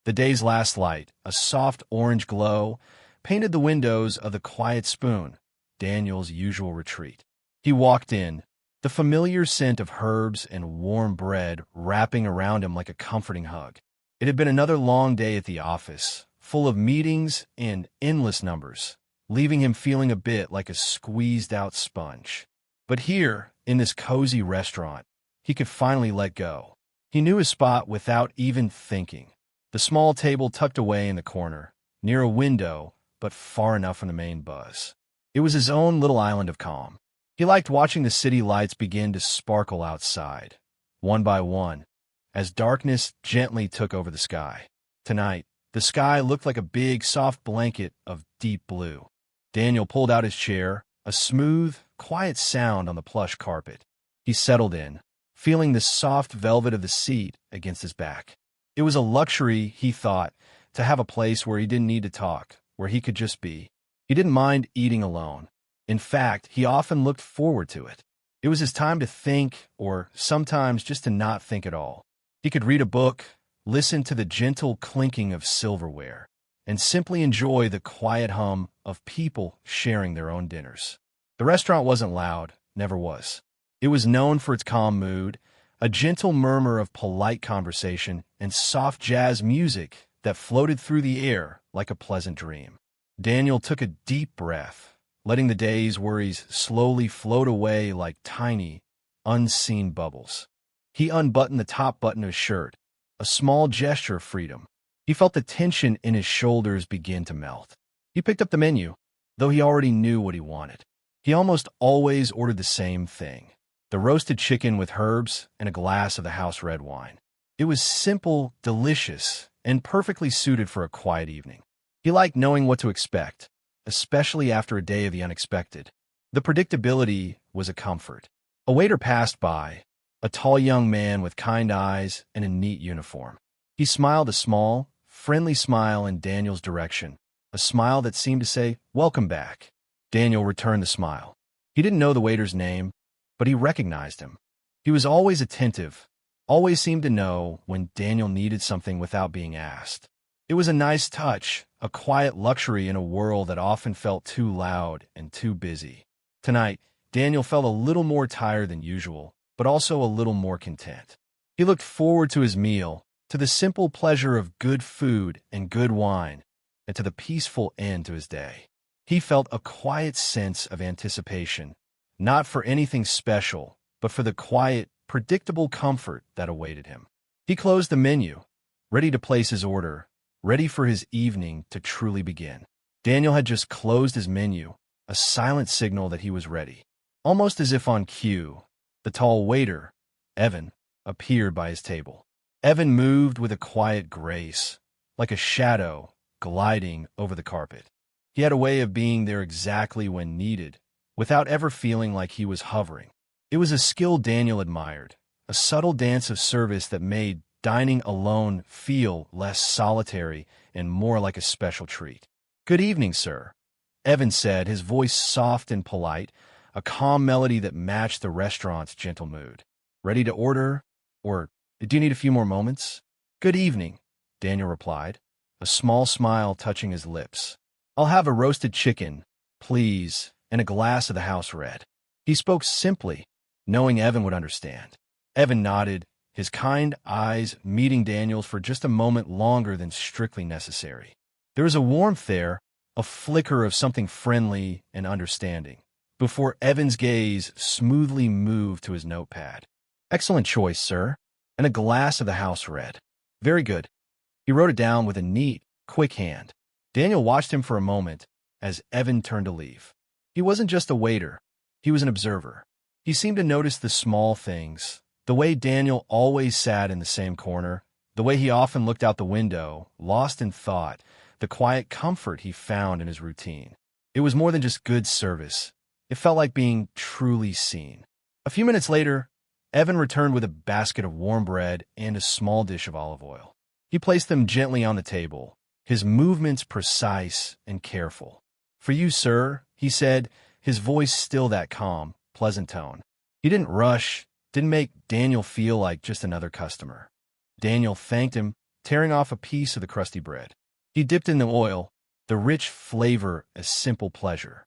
The day's last light, a soft orange glow, painted the windows of the Quiet Spoon, Daniel's usual retreat. He walked in, the familiar scent of herbs and warm bread wrapping around him like a comforting hug. It had been another long day at the office, full of meetings and endless numbers, leaving him feeling a bit like a squeezed-out sponge. But here, in this cozy restaurant, he could finally let go. He knew his spot without even thinking. The small table tucked away in the corner, near a window, but far enough from the main buzz. It was his own little island of calm. He liked watching the city lights begin to sparkle outside, one by one, as darkness gently took over the sky. Tonight, the sky looked like a big, soft blanket of deep blue. Daniel pulled out his chair, a smooth, quiet sound on the plush carpet. He settled in, feeling the soft velvet of the seat against his back. It was a luxury, he thought, to have a place where he didn't need to talk, where he could just be. He didn't mind eating alone. In fact, he often looked forward to it. It was his time to think, or sometimes just to not think at all. He could read a book, listen to the gentle clinking of silverware, and simply enjoy the quiet hum of people sharing their own dinners. The restaurant wasn't loud, never was. It was known for its calm mood, a gentle murmur of polite conversation, and soft jazz music that floated through the air like a pleasant dream. Daniel took a deep breath, letting the day's worries slowly float away like tiny, unseen bubbles. He unbuttoned the top button of his shirt, a small gesture of freedom. He felt the tension in his shoulders begin to melt. He picked up the menu, though he already knew what he wanted. He almost always ordered the same thing: the roasted chicken with herbs and a glass of the house red wine. It was simple, delicious, and perfectly suited for a quiet evening. He liked knowing what to expect, especially after a day of the unexpected. The predictability was a comfort. A waiter passed by, a tall young man with kind eyes and a neat uniform. He smiled a small, friendly smile in Daniel's direction, a smile that seemed to say, "Welcome back." Daniel returned the smile. He didn't know the waiter's name, but he recognized him. He was always attentive, always seemed to know when Daniel needed something without being asked. It was a nice touch, a quiet luxury in a world that often felt too loud and too busy. Tonight, Daniel felt a little more tired than usual, but also a little more content. He looked forward to his meal, to the simple pleasure of good food and good wine, and to the peaceful end to his day. He felt a quiet sense of anticipation, not for anything special, but for the quiet, predictable comfort that awaited him. He closed the menu, ready to place his order, ready for his evening to truly begin. Daniel had just closed his menu, a silent signal that he was ready. Almost as if on cue, the tall waiter, Evan, appeared by his table. Evan moved with a quiet grace, like a shadow gliding over the carpet. He had a way of being there exactly when needed, without ever feeling like he was hovering. It was a skill Daniel admired, a subtle dance of service that made dining alone feel less solitary and more like a special treat. "Good evening, sir," Evan said, his voice soft and polite, a calm melody that matched the restaurant's gentle mood. "Ready to order? Or do you need a few more moments?" "Good evening," Daniel replied, a small smile touching his lips. "I'll have a roasted chicken, please, and a glass of the house red." He spoke simply, knowing Evan would understand. Evan nodded, his kind eyes meeting Daniel's for just a moment longer than strictly necessary. There was a warmth there, a flicker of something friendly and understanding, before Evan's gaze smoothly moved to his notepad. "Excellent choice, sir, and a glass of the house red." "Very good." He wrote it down with a neat, quick hand. Daniel watched him for a moment as Evan turned to leave. He wasn't just a waiter, he was an observer. He seemed to notice the small things, the way Daniel always sat in the same corner, the way he often looked out the window, lost in thought, the quiet comfort he found in his routine. It was more than just good service. It felt like being truly seen. A few minutes later, Evan returned with a basket of warm bread and a small dish of olive oil. He placed them gently on the table, his movements precise and careful. "For you, sir," he said, his voice still that calm, pleasant tone. He didn't rush, didn't make Daniel feel like just another customer. Daniel thanked him, tearing off a piece of the crusty bread. He dipped in the oil, the rich flavor a simple pleasure.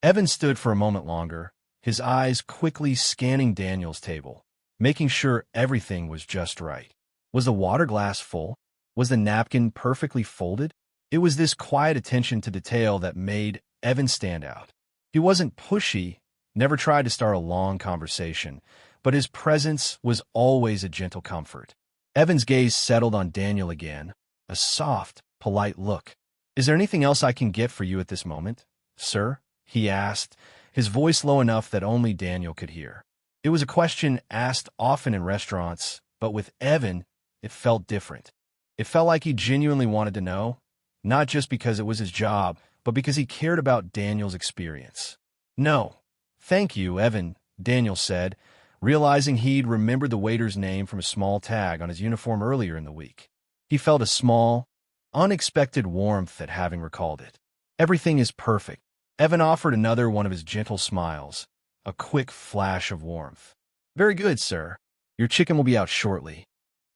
Evan stood for a moment longer, his eyes quickly scanning Daniel's table, making sure everything was just right. Was the water glass full? Was the napkin perfectly folded? It was this quiet attention to detail that made Evan stand out. He wasn't pushy, never tried to start a long conversation, but his presence was always a gentle comfort. Evan's gaze settled on Daniel again, a soft, polite look. "Is there anything else I can get for you at this moment, sir?" he asked, his voice low enough that only Daniel could hear. It was a question asked often in restaurants, but with Evan, it felt different. It felt like he genuinely wanted to know, not just because it was his job, but because he cared about Daniel's experience. "No, thank you, Evan," Daniel said, realizing he'd remembered the waiter's name from a small tag on his uniform earlier in the week. He felt a small, unexpected warmth at having recalled it. "Everything is perfect." Evan offered another one of his gentle smiles, a quick flash of warmth. "Very good, sir. Your chicken will be out shortly."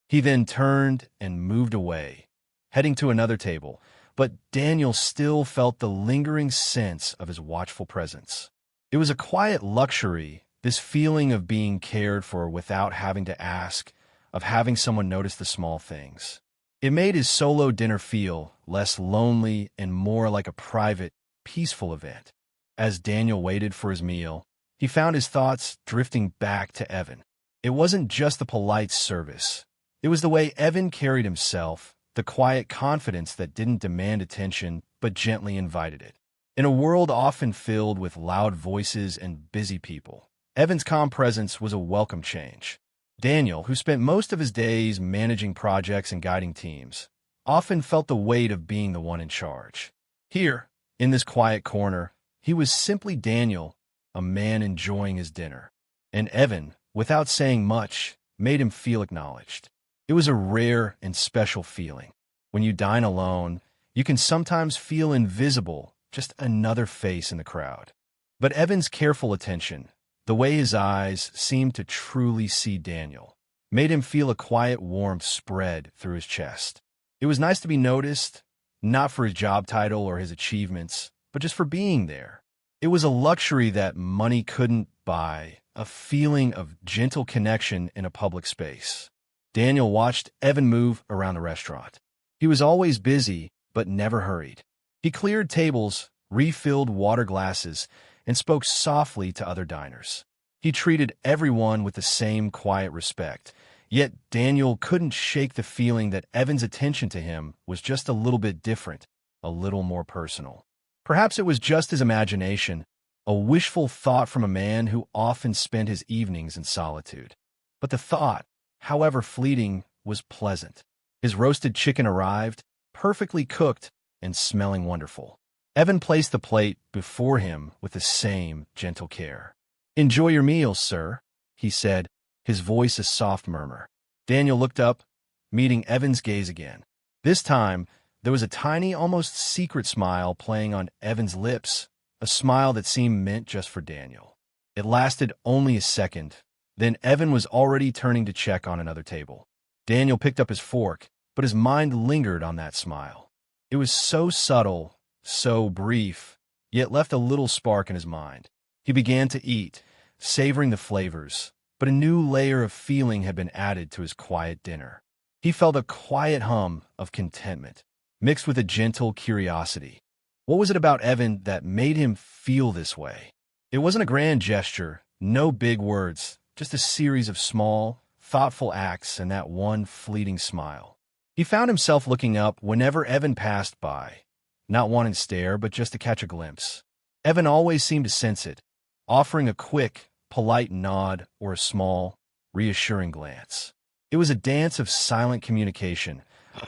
He then turned and moved away, heading to another table, but Daniel still felt the lingering sense of his watchful presence. It was a quiet luxury, this feeling of being cared for without having to ask, of having someone notice the small things. It made his solo dinner feel less lonely and more like a private, peaceful event. As Daniel waited for his meal, he found his thoughts drifting back to Evan. It wasn't just the polite service. It was the way Evan carried himself, the quiet confidence that didn't demand attention but gently invited it. In a world often filled with loud voices and busy people, Evan's calm presence was a welcome change. Daniel, who spent most of his days managing projects and guiding teams, often felt the weight of being the one in charge. Here, in this quiet corner, he was simply Daniel, a man enjoying his dinner. And Evan, without saying much, made him feel acknowledged. It was a rare and special feeling. When you dine alone, you can sometimes feel invisible, just another face in the crowd. But Evan's careful attention, the way his eyes seemed to truly see Daniel, made him feel a quiet warmth spread through his chest. It was nice to be noticed, not for his job title or his achievements, but just for being there. It was a luxury that money couldn't buy, a feeling of gentle connection in a public space. Daniel watched Evan move around the restaurant. He was always busy, but never hurried. He cleared tables, refilled water glasses, and spoke softly to other diners. He treated everyone with the same quiet respect, yet Daniel couldn't shake the feeling that Evan's attention to him was just a little bit different, a little more personal. Perhaps it was just his imagination, a wishful thought from a man who often spent his evenings in solitude. But the thought, however fleeting, was pleasant. His roasted chicken arrived, perfectly cooked and smelling wonderful. Evan placed the plate before him with the same gentle care. "Enjoy your meal, sir," he said, his voice a soft murmur. Daniel looked up, meeting Evan's gaze again. This time, there was a tiny, almost secret smile playing on Evan's lips, a smile that seemed meant just for Daniel. It lasted only a second. Then Evan was already turning to check on another table. Daniel picked up his fork, but his mind lingered on that smile. It was so subtle, so brief, yet left a little spark in his mind. He began to eat, savoring the flavors, but a new layer of feeling had been added to his quiet dinner. He felt a quiet hum of contentment, mixed with a gentle curiosity. What was it about Evan that made him feel this way? It wasn't a grand gesture, no big words, just a series of small, thoughtful acts and that one fleeting smile. He found himself looking up whenever Evan passed by, not wanting to stare, but just to catch a glimpse. Evan always seemed to sense it, offering a quick, polite nod or a small, reassuring glance. It was a dance of silent communication,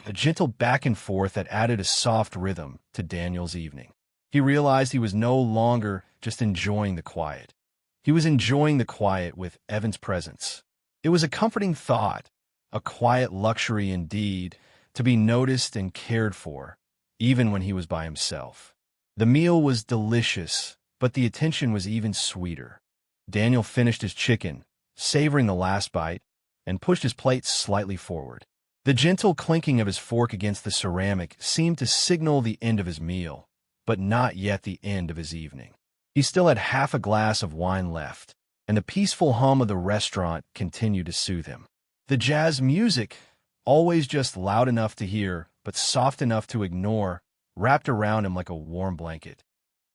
a gentle back and forth that added a soft rhythm to Daniel's evening. He realized he was no longer just enjoying the quiet. He was enjoying the quiet with Evan's presence. It was a comforting thought, a quiet luxury indeed, to be noticed and cared for, even when he was by himself. The meal was delicious, but the attention was even sweeter. Daniel finished his chicken, savoring the last bite, and pushed his plate slightly forward. The gentle clinking of his fork against the ceramic seemed to signal the end of his meal, but not yet the end of his evening. He still had half a glass of wine left, and the peaceful hum of the restaurant continued to soothe him. The jazz music, always just loud enough to hear, but soft enough to ignore, wrapped around him like a warm blanket.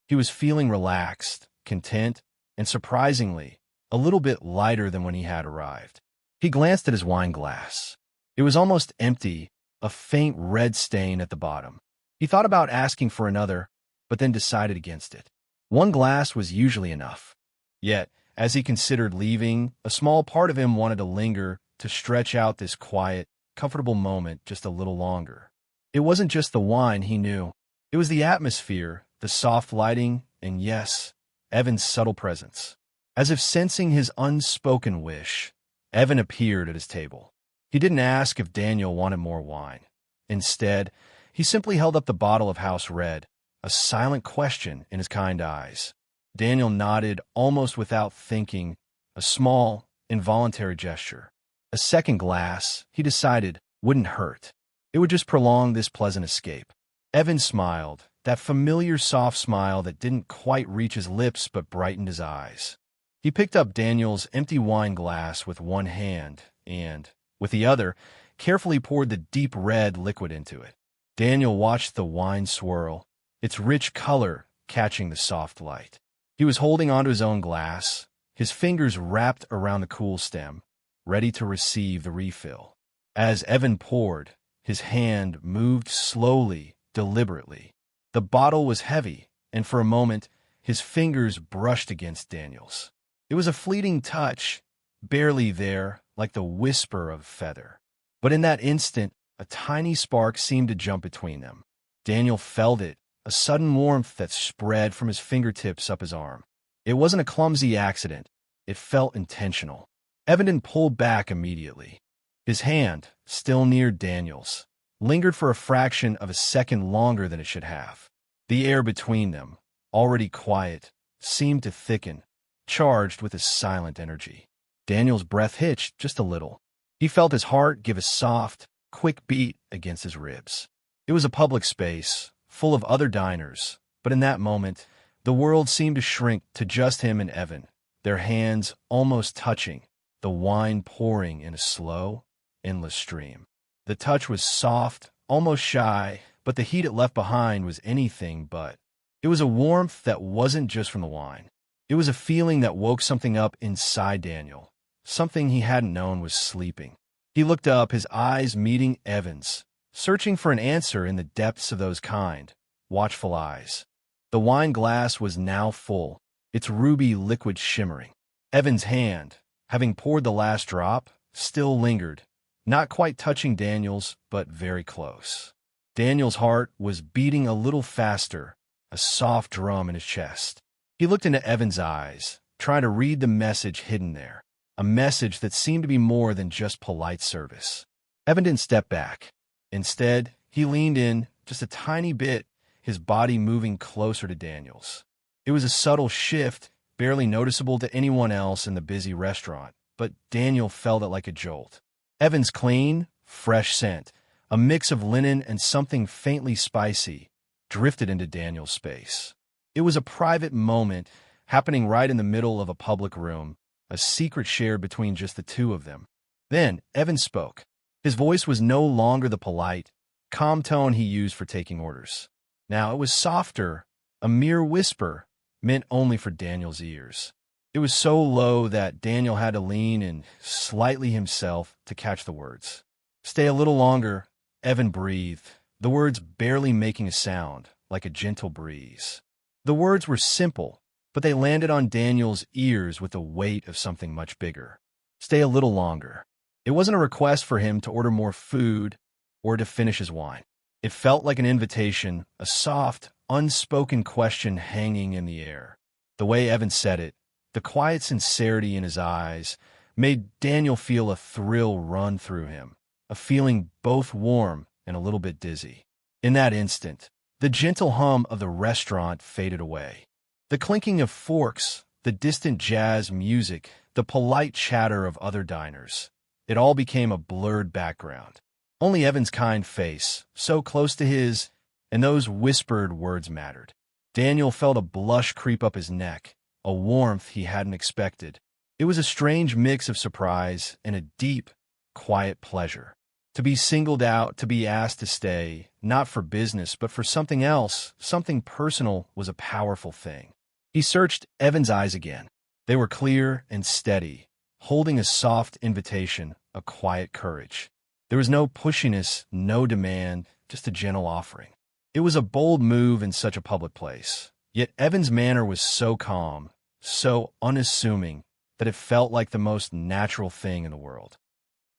He was feeling relaxed, content, and surprisingly, a little bit lighter than when he had arrived. He glanced at his wine glass. It was almost empty, a faint red stain at the bottom. He thought about asking for another, but then decided against it. One glass was usually enough. Yet, as he considered leaving, a small part of him wanted to linger, to stretch out this quiet, comfortable moment just a little longer. It wasn't just the wine, he knew. It was the atmosphere, the soft lighting, and yes, Evan's subtle presence. As if sensing his unspoken wish, Evan appeared at his table. He didn't ask if Daniel wanted more wine. Instead, he simply held up the bottle of House Red, a silent question in his kind eyes. Daniel nodded almost without thinking, a small, involuntary gesture. A second glass, he decided, wouldn't hurt. It would just prolong this pleasant escape. Evan smiled, that familiar soft smile that didn't quite reach his lips but brightened his eyes. He picked up Daniel's empty wine glass with one hand and, with the other, carefully poured the deep red liquid into it. Daniel watched the wine swirl, its rich color catching the soft light. He was holding onto his own glass, his fingers wrapped around the cool stem, ready to receive the refill. As Evan poured, his hand moved slowly, deliberately. The bottle was heavy, and for a moment, his fingers brushed against Daniel's. It was a fleeting touch, barely there, like the whisper of a feather. But in that instant, a tiny spark seemed to jump between them. Daniel felt it, a sudden warmth that spread from his fingertips up his arm. It wasn't a clumsy accident. It felt intentional. Evan didn't pull back immediately. His hand, still near Daniel's, lingered for a fraction of a second longer than it should have. The air between them, already quiet, seemed to thicken, charged with a silent energy. Daniel's breath hitched just a little. He felt his heart give a soft, quick beat against his ribs. It was a public space, full of other diners, but in that moment, the world seemed to shrink to just him and Evan, their hands almost touching, the wine pouring in a slow, endless stream. The touch was soft, almost shy, but the heat it left behind was anything but. It was a warmth that wasn't just from the wine. It was a feeling that woke something up inside Daniel, something he hadn't known was sleeping. He looked up, his eyes meeting Evan's, searching for an answer in the depths of those kind, watchful eyes. The wine glass was now full, its ruby liquid shimmering. Evan's hand, having poured the last drop, still lingered, not quite touching Daniel's, but very close. Daniel's heart was beating a little faster, a soft drum in his chest. He looked into Evan's eyes, trying to read the message hidden there, a message that seemed to be more than just polite service. Evan didn't step back. Instead, he leaned in just a tiny bit, his body moving closer to Daniel's. It was a subtle shift, barely noticeable to anyone else in the busy restaurant, but Daniel felt it like a jolt. Evan's clean, fresh scent, a mix of linen and something faintly spicy, drifted into Daniel's space. It was a private moment, happening right in the middle of a public room, a secret shared between just the two of them. Then Evan spoke. His voice was no longer the polite, calm tone he used for taking orders. Now it was softer, a mere whisper, meant only for Daniel's ears. It was so low that Daniel had to lean in slightly himself to catch the words. "Stay a little longer," Evan breathed, the words barely making a sound, like a gentle breeze. The words were simple, but they landed on Daniel's ears with the weight of something much bigger. Stay a little longer. It wasn't a request for him to order more food or to finish his wine. It felt like an invitation, a soft, unspoken question hanging in the air. The way Evan said it, the quiet sincerity in his eyes, made Daniel feel a thrill run through him, a feeling both warm and a little bit dizzy. In that instant, the gentle hum of the restaurant faded away. The clinking of forks, the distant jazz music, the polite chatter of other diners. It all became a blurred background. Only Evan's kind face, so close to his, and those whispered words mattered. Daniel felt a blush creep up his neck, a warmth he hadn't expected. It was a strange mix of surprise and a deep, quiet pleasure. To be singled out, to be asked to stay, not for business, but for something else, something personal, was a powerful thing. He searched Evan's eyes again. They were clear and steady, holding a soft invitation, a quiet courage. There was no pushiness, no demand, just a gentle offering. It was a bold move in such a public place. Yet Evan's manner was so calm, so unassuming, that it felt like the most natural thing in the world.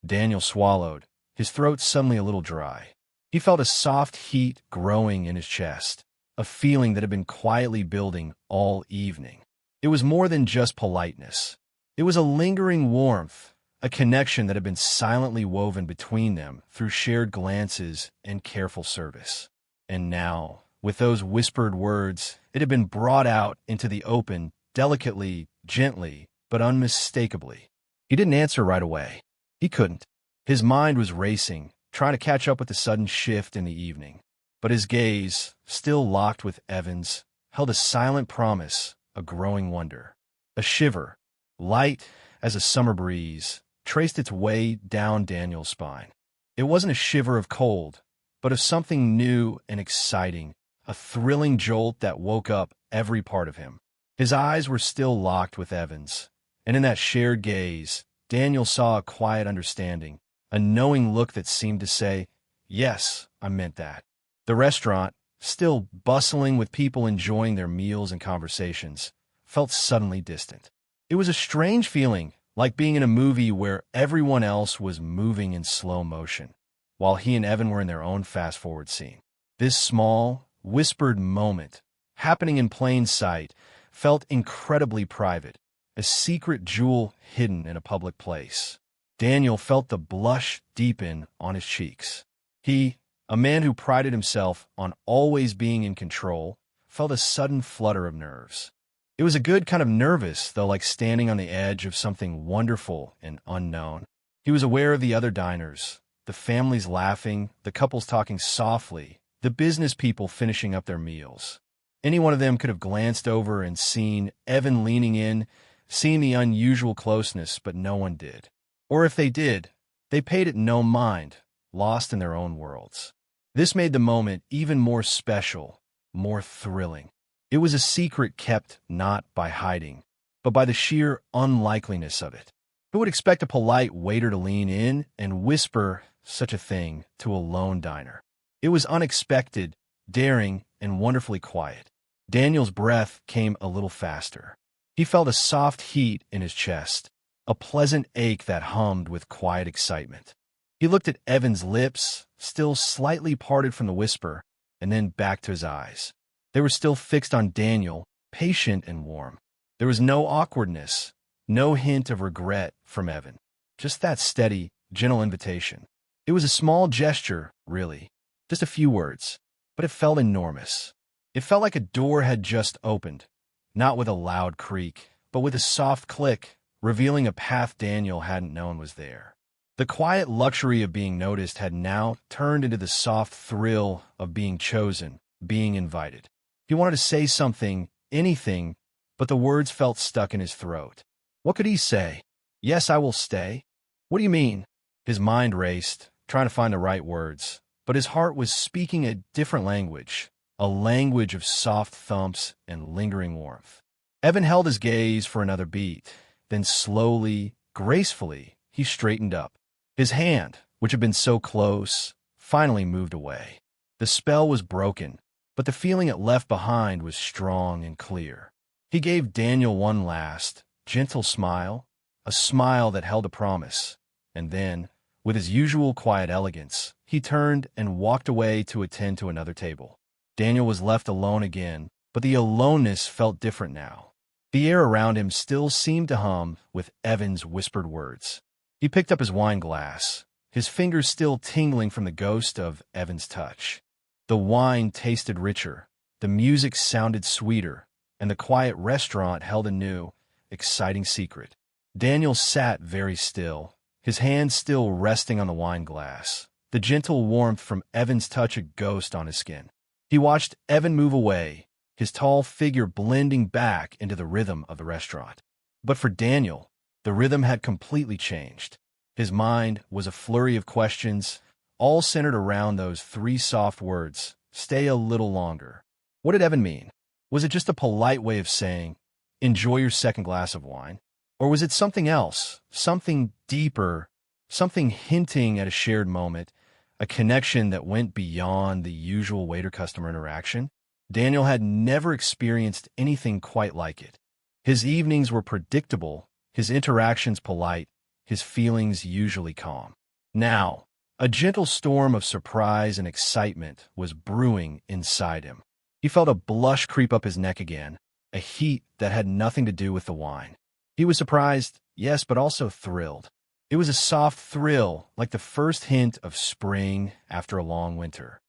Daniel swallowed, his throat suddenly a little dry. He felt a soft heat growing in his chest, a feeling that had been quietly building all evening. It was more than just politeness. It was a lingering warmth, a connection that had been silently woven between them through shared glances and careful service. And now, with those whispered words, it had been brought out into the open, delicately, gently, but unmistakably. He didn't answer right away. He couldn't. His mind was racing, trying to catch up with the sudden shift in the evening. But his gaze, still locked with Evan's, held a silent promise, a growing wonder. A shiver, light as a summer breeze, traced its way down Daniel's spine. It wasn't a shiver of cold, but of something new and exciting, a thrilling jolt that woke up every part of him. His eyes were still locked with Evan's, and in that shared gaze, Daniel saw a quiet understanding, a knowing look that seemed to say, "Yes, I meant that." The restaurant, still bustling with people enjoying their meals and conversations, felt suddenly distant. It was a strange feeling, like being in a movie where everyone else was moving in slow motion, while he and Evan were in their own fast-forward scene. This small, whispered moment, happening in plain sight, felt incredibly private, a secret jewel hidden in a public place. Daniel felt the blush deepen on his cheeks. He, a man who prided himself on always being in control, felt a sudden flutter of nerves. It was a good kind of nervous, though, like standing on the edge of something wonderful and unknown. He was aware of the other diners, the families laughing, the couples talking softly, the business people finishing up their meals. Any one of them could have glanced over and seen Evan leaning in, seeing the unusual closeness, but no one did. Or if they did, they paid it no mind, lost in their own worlds. This made the moment even more special, more thrilling. It was a secret kept not by hiding, but by the sheer unlikeliness of it. Who would expect a polite waiter to lean in and whisper such a thing to a lone diner? It was unexpected, daring, and wonderfully quiet. Daniel's breath came a little faster. He felt a soft heat in his chest, a pleasant ache that hummed with quiet excitement. He looked at Evan's lips, still slightly parted from the whisper, and then back to his eyes. They were still fixed on Daniel, patient and warm. There was no awkwardness, no hint of regret from Evan, just that steady, gentle invitation. It was a small gesture, really, just a few words, but it felt enormous. It felt like a door had just opened, not with a loud creak, but with a soft click, revealing a path Daniel hadn't known was there. The quiet luxury of being noticed had now turned into the soft thrill of being chosen, being invited. He wanted to say something, anything, but the words felt stuck in his throat. What could he say? "Yes, I will stay." What do you mean? His mind raced, trying to find the right words, but his heart was speaking a different language, a language of soft thumps and lingering warmth. Evan held his gaze for another beat, then slowly, gracefully, he straightened up. His hand, which had been so close, finally moved away. The spell was broken, but the feeling it left behind was strong and clear. He gave Daniel one last, gentle smile, a smile that held a promise, and then, with his usual quiet elegance, he turned and walked away to attend to another table. Daniel was left alone again, but the aloneness felt different now. The air around him still seemed to hum with Evan's whispered words. He picked up his wine glass, his fingers still tingling from the ghost of Evan's touch. The wine tasted richer, the music sounded sweeter, and the quiet restaurant held a new, exciting secret. Daniel sat very still, his hand still resting on the wine glass, the gentle warmth from Evan's touch a ghost on his skin. He watched Evan move away, his tall figure blending back into the rhythm of the restaurant. But for Daniel, the rhythm had completely changed. His mind was a flurry of questions, all centered around those three soft words, "Stay a little longer." What did Evan mean? Was it just a polite way of saying, "Enjoy your second glass of wine"? Or was it something else, something deeper, something hinting at a shared moment, a connection that went beyond the usual waiter-customer interaction? Daniel had never experienced anything quite like it. His evenings were predictable, his interactions polite, his feelings usually calm. Now, a gentle storm of surprise and excitement was brewing inside him. He felt a blush creep up his neck again, a heat that had nothing to do with the wine. He was surprised, yes, but also thrilled. It was a soft thrill, like the first hint of spring after a long winter.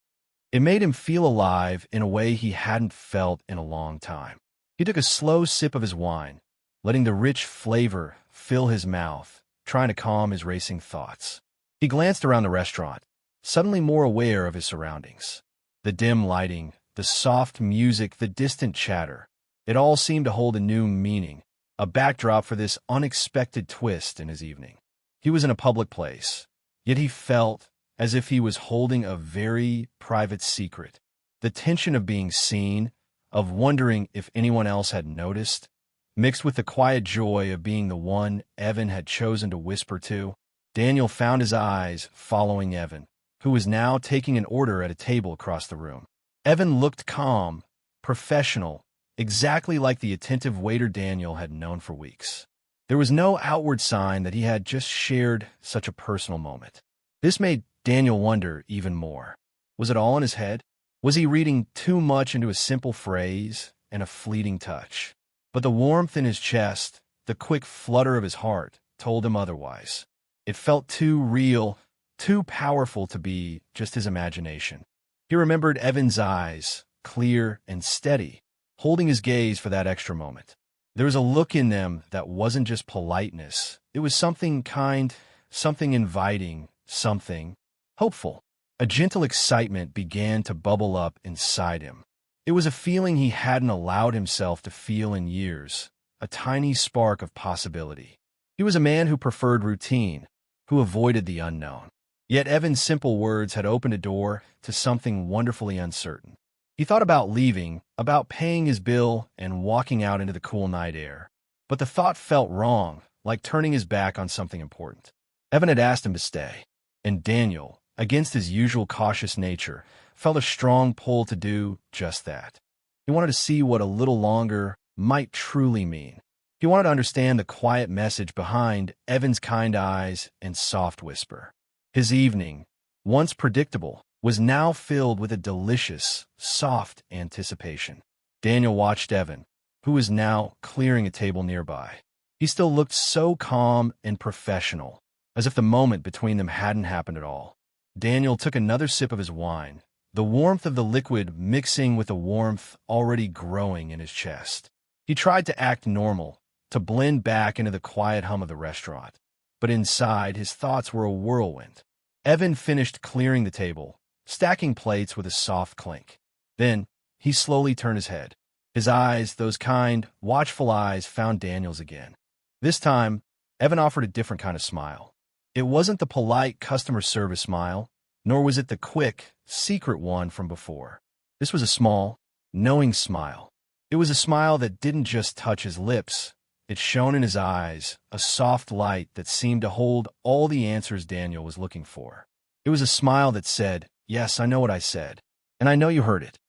It made him feel alive in a way he hadn't felt in a long time. He took a slow sip of his wine, letting the rich flavor fill his mouth, trying to calm his racing thoughts. He glanced around the restaurant, suddenly more aware of his surroundings. The dim lighting, the soft music, the distant chatter. It all seemed to hold a new meaning, a backdrop for this unexpected twist in his evening. He was in a public place, yet he felt as if he was holding a very private secret. The tension of being seen, of wondering if anyone else had noticed, mixed with the quiet joy of being the one Evan had chosen to whisper to. Daniel found his eyes following Evan, who was now taking an order at a table across the room. Evan looked calm, professional, exactly like the attentive waiter Daniel had known for weeks. There was no outward sign that he had just shared such a personal moment. This made Daniel wonder even more. Was it all in his head? Was he reading too much into a simple phrase and a fleeting touch? But the warmth in his chest, the quick flutter of his heart, told him otherwise. It felt too real, too powerful to be just his imagination. He remembered Evan's eyes, clear and steady, holding his gaze for that extra moment. There was a look in them that wasn't just politeness. It was something kind, something inviting, something hopeful. A gentle excitement began to bubble up inside him. It was a feeling he hadn't allowed himself to feel in years, a tiny spark of possibility. He was a man who preferred routine, who avoided the unknown. Yet Evan's simple words had opened a door to something wonderfully uncertain. He thought about leaving, about paying his bill and walking out into the cool night air. But the thought felt wrong, like turning his back on something important. Evan had asked him to stay, and Daniel, against his usual cautious nature, felt a strong pull to do just that. He wanted to see what a little longer might truly mean. He wanted to understand the quiet message behind Evan's kind eyes and soft whisper. His evening, once predictable, was now filled with a delicious, soft anticipation. Daniel watched Evan, who was now clearing a table nearby. He still looked so calm and professional, as if the moment between them hadn't happened at all. Daniel took another sip of his wine, the warmth of the liquid mixing with the warmth already growing in his chest. He tried to act normal, to blend back into the quiet hum of the restaurant, but inside his thoughts were a whirlwind. Evan finished clearing the table, stacking plates with a soft clink. Then he slowly turned his head. His eyes, those kind, watchful eyes, found Daniel's again. This time, Evan offered a different kind of smile. It wasn't the polite customer service smile, nor was it the quick, secret one from before. This was a small, knowing smile. It was a smile that didn't just touch his lips. It shone in his eyes, a soft light that seemed to hold all the answers Daniel was looking for. It was a smile that said, "Yes, I know what I said, and I know you heard it."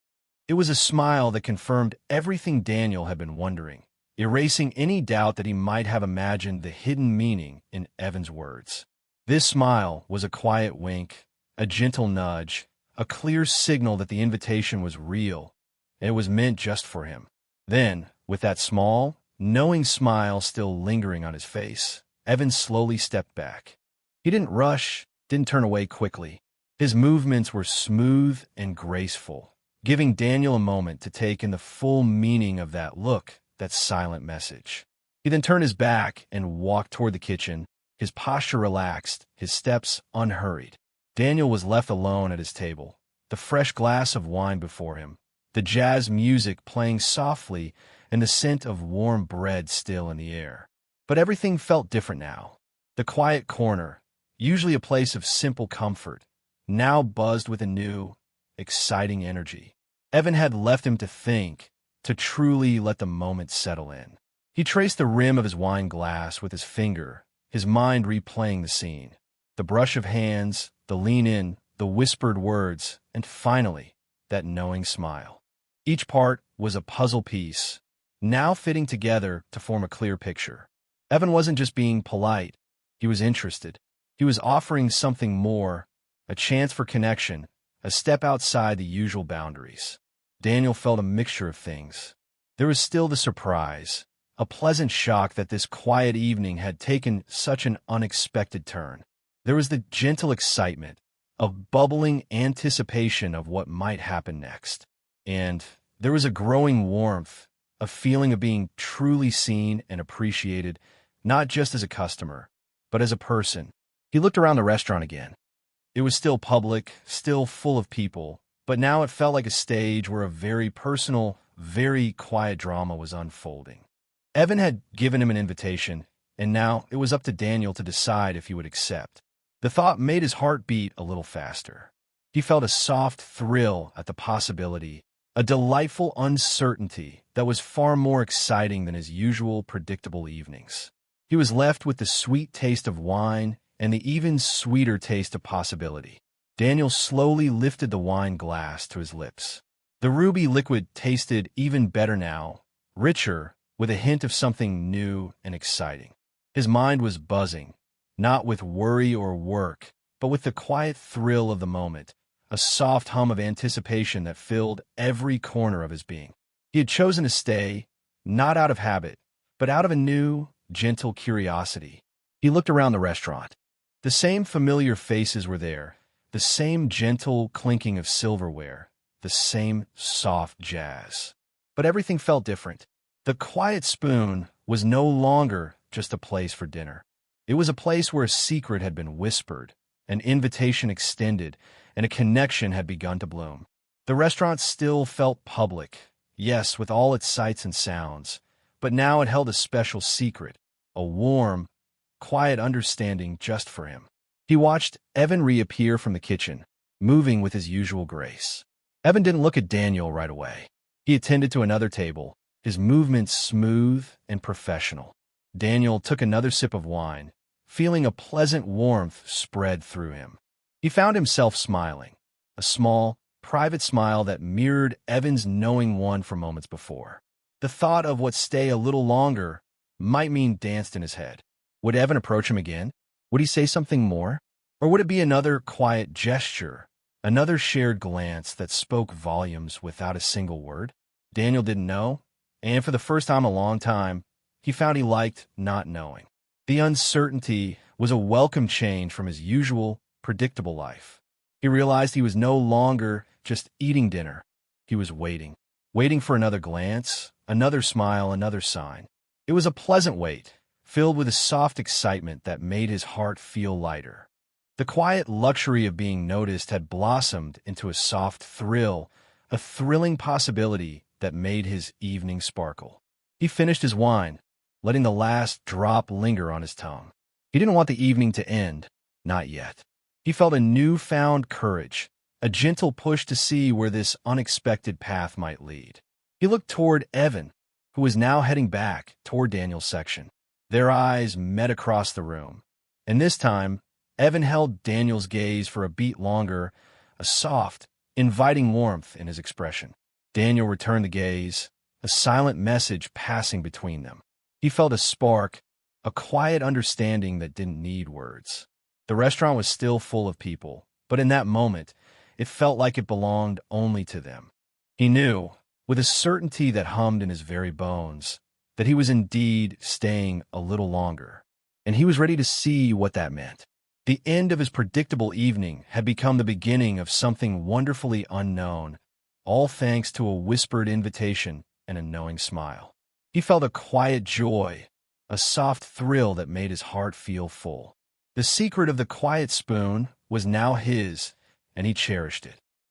It was a smile that confirmed everything Daniel had been wondering, erasing any doubt that he might have imagined the hidden meaning in Evan's words. This smile was a quiet wink, a gentle nudge, a clear signal that the invitation was real, and it was meant just for him. Then, with that small, knowing smile still lingering on his face, Evan slowly stepped back. He didn't rush, didn't turn away quickly. His movements were smooth and graceful, giving Daniel a moment to take in the full meaning of that look, that silent message. He then turned his back and walked toward the kitchen, his posture relaxed, his steps unhurried. Daniel was left alone at his table, the fresh glass of wine before him, the jazz music playing softly, and the scent of warm bread still in the air. But everything felt different now. The quiet corner, usually a place of simple comfort, now buzzed with a new, exciting energy. Evan had left him to think, to truly let the moment settle in. He traced the rim of his wine glass with his finger, his mind replaying the scene. The brush of hands, the lean in, the whispered words, and finally, that knowing smile. Each part was a puzzle piece, now fitting together to form a clear picture. Evan wasn't just being polite, he was interested. He was offering something more, a chance for connection, a step outside the usual boundaries. Daniel felt a mixture of things. There was still the surprise, a pleasant shock that this quiet evening had taken such an unexpected turn. There was the gentle excitement, a bubbling anticipation of what might happen next. And there was a growing warmth, a feeling of being truly seen and appreciated, not just as a customer, but as a person. He looked around the restaurant again. It was still public, still full of people, but now it felt like a stage where a very personal, very quiet drama was unfolding. Evan had given him an invitation, and now it was up to Daniel to decide if he would accept. The thought made his heart beat a little faster. He felt a soft thrill at the possibility, a delightful uncertainty that was far more exciting than his usual predictable evenings. He was left with the sweet taste of wine and the even sweeter taste of possibility. Daniel slowly lifted the wine glass to his lips. The ruby liquid tasted even better now, richer, with a hint of something new and exciting. His mind was buzzing, not with worry or work, but with the quiet thrill of the moment, a soft hum of anticipation that filled every corner of his being. He had chosen to stay, not out of habit, but out of a new, gentle curiosity. He looked around the restaurant. The same familiar faces were there, the same gentle clinking of silverware, the same soft jazz. But everything felt different. The Quiet Spoon was no longer just a place for dinner. It was a place where a secret had been whispered, an invitation extended, and a connection had begun to bloom. The restaurant still felt public, yes, with all its sights and sounds, but now it held a special secret, a warm, quiet understanding just for him. He watched Evan reappear from the kitchen, moving with his usual grace. Evan didn't look at Daniel right away. He attended to another table, his movements smooth and professional. Daniel took another sip of wine, feeling a pleasant warmth spread through him. He found himself smiling, a small, private smile that mirrored Evan's knowing one from moments before. The thought of what stay a little longer might mean danced in his head. Would Evan approach him again? Would he say something more? Or would it be another quiet gesture, another shared glance that spoke volumes without a single word? Daniel didn't know, and for the first time in a long time, he found he liked not knowing. The uncertainty was a welcome change from his usual, predictable life. He realized he was no longer just eating dinner. He was waiting for another glance, another smile, another sign. It was a pleasant wait, filled with a soft excitement that made his heart feel lighter. The quiet luxury of being noticed had blossomed into a soft thrill, a thrilling possibility that made his evening sparkle. He finished his wine, letting the last drop linger on his tongue. He didn't want the evening to end, not yet. He felt a newfound courage, a gentle push to see where this unexpected path might lead. He looked toward Evan, who was now heading back toward Daniel's section. Their eyes met across the room, and this time, Evan held Daniel's gaze for a beat longer, a soft, inviting warmth in his expression. Daniel returned the gaze, a silent message passing between them. He felt a spark, a quiet understanding that didn't need words. The restaurant was still full of people, but in that moment, it felt like it belonged only to them. He knew, with a certainty that hummed in his very bones, that he was indeed staying a little longer, and he was ready to see what that meant. The end of his predictable evening had become the beginning of something wonderfully unknown, all thanks to a whispered invitation and a knowing smile. He felt a quiet joy, a soft thrill that made his heart feel full. The secret of the Quiet Spoon was now his, and he cherished it.